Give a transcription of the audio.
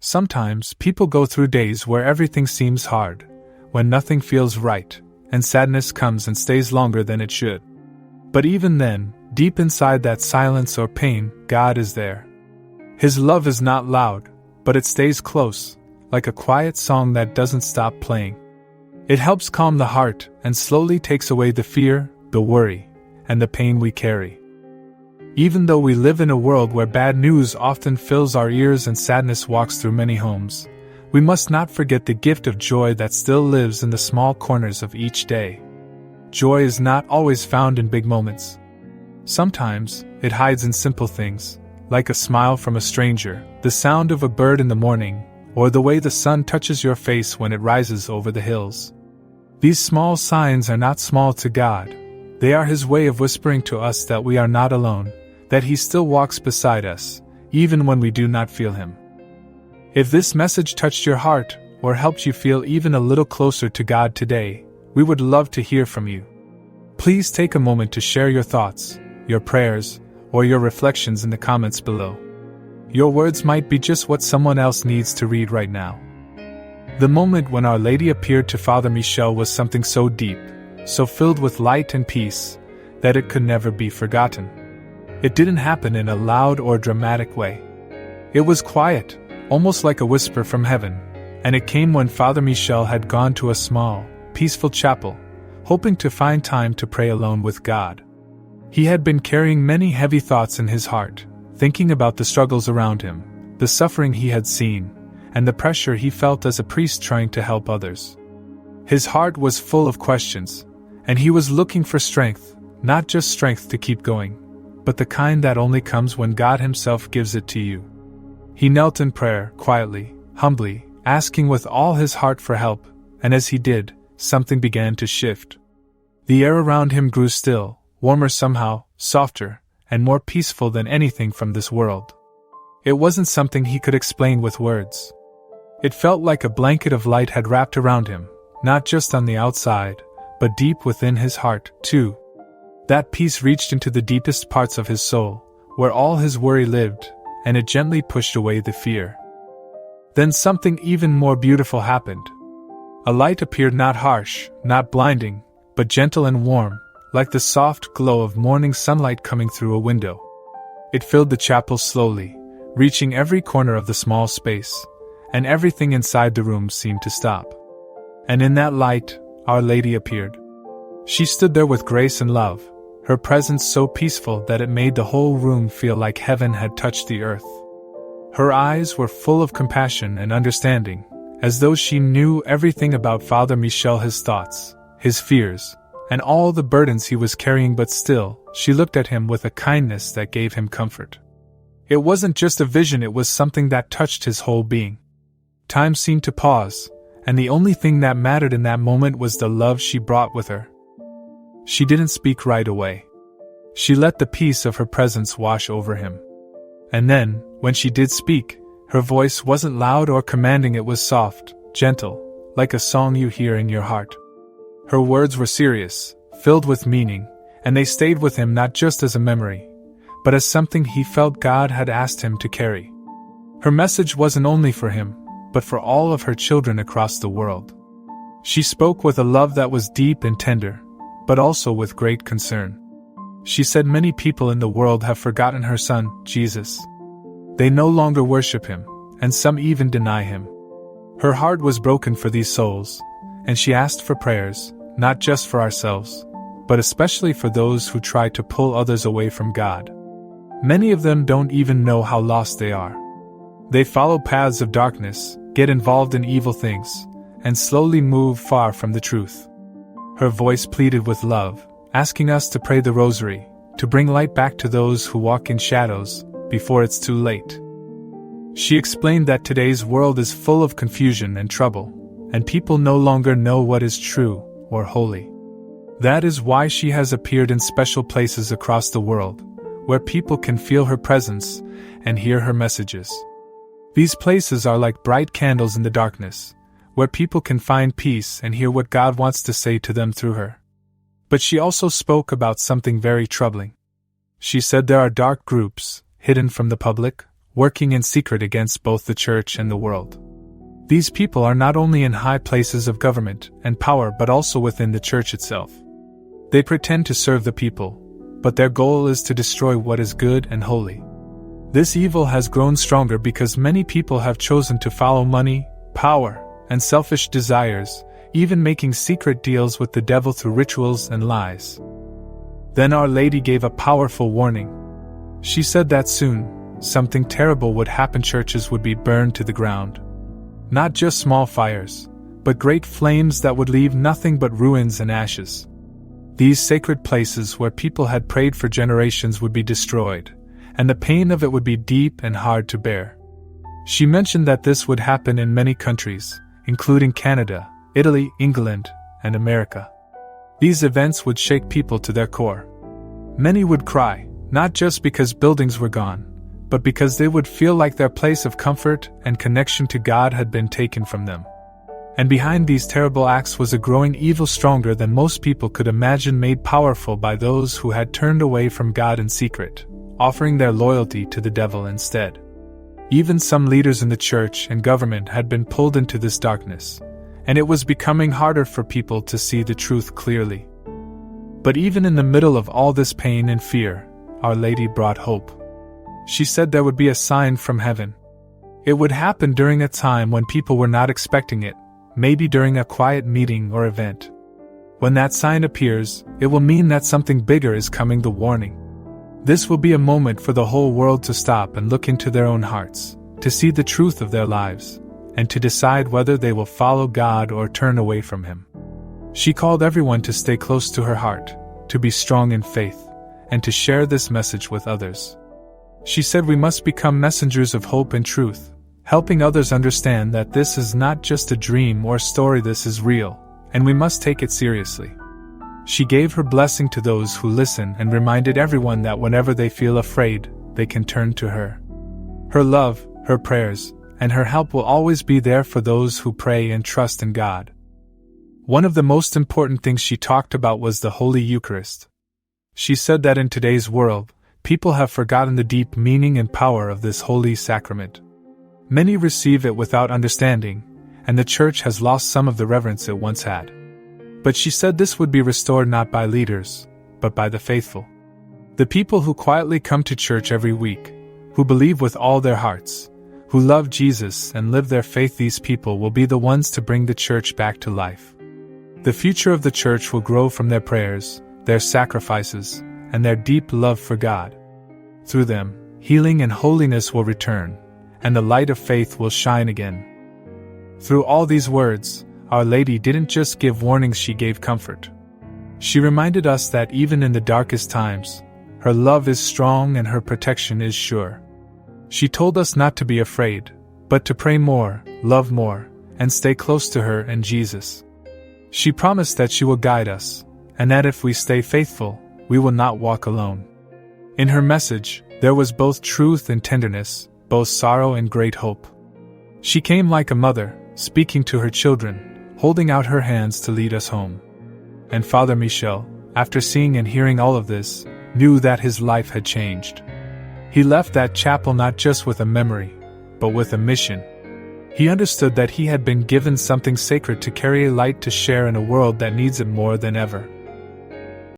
Sometimes people go through days where everything seems hard, when nothing feels right, and sadness comes and stays longer than it should. But even then, deep inside that silence or pain, God is there. His love is not loud, but it stays close, like a quiet song that doesn't stop playing. It helps calm the heart and slowly takes away the fear, the worry, and the pain we carry. Even though we live in a world where bad news often fills our ears and sadness walks through many homes, we must not forget the gift of joy that still lives in the small corners of each day. Joy is not always found in big moments. Sometimes, it hides in simple things, like a smile from a stranger, the sound of a bird in the morning, or the way the sun touches your face when it rises over the hills. These small signs are not small to God. They are His way of whispering to us that we are not alone, that He still walks beside us, even when we do not feel Him. If this message touched your heart, or helped you feel even a little closer to God today, we would love to hear from you. Please take a moment to share your thoughts, your prayers, or your reflections in the comments below. Your words might be just what someone else needs to read right now. The moment when Our Lady appeared to Father Michel was something so deep, so filled with light and peace, that it could never be forgotten. It didn't happen in a loud or dramatic way. It was quiet, almost like a whisper from heaven, and it came when Father Michel had gone to a small, peaceful chapel, hoping to find time to pray alone with God. He had been carrying many heavy thoughts in his heart, thinking about the struggles around him, the suffering he had seen, and the pressure he felt as a priest trying to help others. His heart was full of questions, and he was looking for strength, not just strength to keep going, but the kind that only comes when God Himself gives it to you. He knelt in prayer, quietly, humbly, asking with all his heart for help, and as he did, something began to shift. The air around him grew still, warmer somehow, softer, and more peaceful than anything from this world. It wasn't something he could explain with words. It felt like a blanket of light had wrapped around him, not just on the outside, but deep within his heart, too. That peace reached into the deepest parts of his soul, where all his worry lived, and it gently pushed away the fear. Then something even more beautiful happened. A light appeared, not harsh, not blinding, but gentle and warm, like the soft glow of morning sunlight coming through a window. It filled the chapel slowly, reaching every corner of the small space, and everything inside the room seemed to stop. And in that light, Our Lady appeared. She stood there with grace and love, her presence so peaceful that it made the whole room feel like heaven had touched the earth. Her eyes were full of compassion and understanding, as though she knew everything about Father Michel, his thoughts, his fears, and all the burdens he was carrying, but still, she looked at him with a kindness that gave him comfort. It wasn't just a vision, it was something that touched his whole being. Time seemed to pause, and the only thing that mattered in that moment was the love she brought with her. She didn't speak right away. She let the peace of her presence wash over him. And then, when she did speak, her voice wasn't loud or commanding, it was soft, gentle, like a song you hear in your heart. Her words were serious, filled with meaning, and they stayed with him not just as a memory, but as something he felt God had asked him to carry. Her message wasn't only for him, but for all of her children across the world. She spoke with a love that was deep and tender, but also with great concern. She said many people in the world have forgotten her Son, Jesus. They no longer worship Him, and some even deny Him. Her heart was broken for these souls, and she asked for prayers, not just for ourselves, but especially for those who try to pull others away from God. Many of them don't even know how lost they are. They follow paths of darkness, get involved in evil things, and slowly move far from the truth. Her voice pleaded with love, asking us to pray the rosary, to bring light back to those who walk in shadows, before it's too late. She explained that today's world is full of confusion and trouble, and people no longer know what is true or holy. That is why she has appeared in special places across the world, where people can feel her presence and hear her messages. These places are like bright candles in the darkness, where people can find peace and hear what God wants to say to them through her. But she also spoke about something very troubling. She said there are dark groups, hidden from the public, working in secret against both the church and the world. These people are not only in high places of government and power but also within the church itself. They pretend to serve the people, but their goal is to destroy what is good and holy. This evil has grown stronger because many people have chosen to follow money, power, and selfish desires, even making secret deals with the devil through rituals and lies. Then Our Lady gave a powerful warning. She said that soon, something terrible would happen. Churches would be burned to the ground. Not just small fires, but great flames that would leave nothing but ruins and ashes. These sacred places where people had prayed for generations would be destroyed, and the pain of it would be deep and hard to bear. She mentioned that this would happen in many countries, including Canada, Italy, England, and America. These events would shake people to their core. Many would cry, not just because buildings were gone, but because they would feel like their place of comfort and connection to God had been taken from them. And behind these terrible acts was a growing evil stronger than most people could imagine, made powerful by those who had turned away from God in secret, offering their loyalty to the devil instead. Even some leaders in the church and government had been pulled into this darkness, and it was becoming harder for people to see the truth clearly. But even in the middle of all this pain and fear, Our Lady brought hope. She said there would be a sign from heaven. It would happen during a time when people were not expecting it, maybe during a quiet meeting or event. When that sign appears, it will mean that something bigger is coming. The warning. This will be a moment for the whole world to stop and look into their own hearts, to see the truth of their lives, and to decide whether they will follow God or turn away from Him. She called everyone to stay close to her heart, to be strong in faith, and to share this message with others. She said we must become messengers of hope and truth, helping others understand that this is not just a dream or story. This is real, and we must take it seriously. She gave her blessing to those who listen and reminded everyone that whenever they feel afraid, they can turn to her. Her love, her prayers, and her help will always be there for those who pray and trust in God. One of the most important things she talked about was the Holy Eucharist. She said that in today's world, people have forgotten the deep meaning and power of this holy sacrament. Many receive it without understanding, and the Church has lost some of the reverence it once had. But she said this would be restored not by leaders, but by the faithful. The people who quietly come to church every week, who believe with all their hearts, who love Jesus and live their faith. These people will be the ones to bring the Church back to life. The future of the Church will grow from their prayers, their sacrifices, and their deep love for God. Through them, healing and holiness will return, and the light of faith will shine again. Through all these words, Our Lady didn't just give warnings, she gave comfort. She reminded us that even in the darkest times, her love is strong and her protection is sure. She told us not to be afraid, but to pray more, love more, and stay close to her and Jesus. She promised that she will guide us, and that if we stay faithful, we will not walk alone. In her message, there was both truth and tenderness, both sorrow and great hope. She came like a mother, speaking to her children, holding out her hands to lead us home. And Father Michel, after seeing and hearing all of this, knew that his life had changed. He left that chapel not just with a memory, but with a mission. He understood that he had been given something sacred to carry a light to share in a world that needs it more than ever.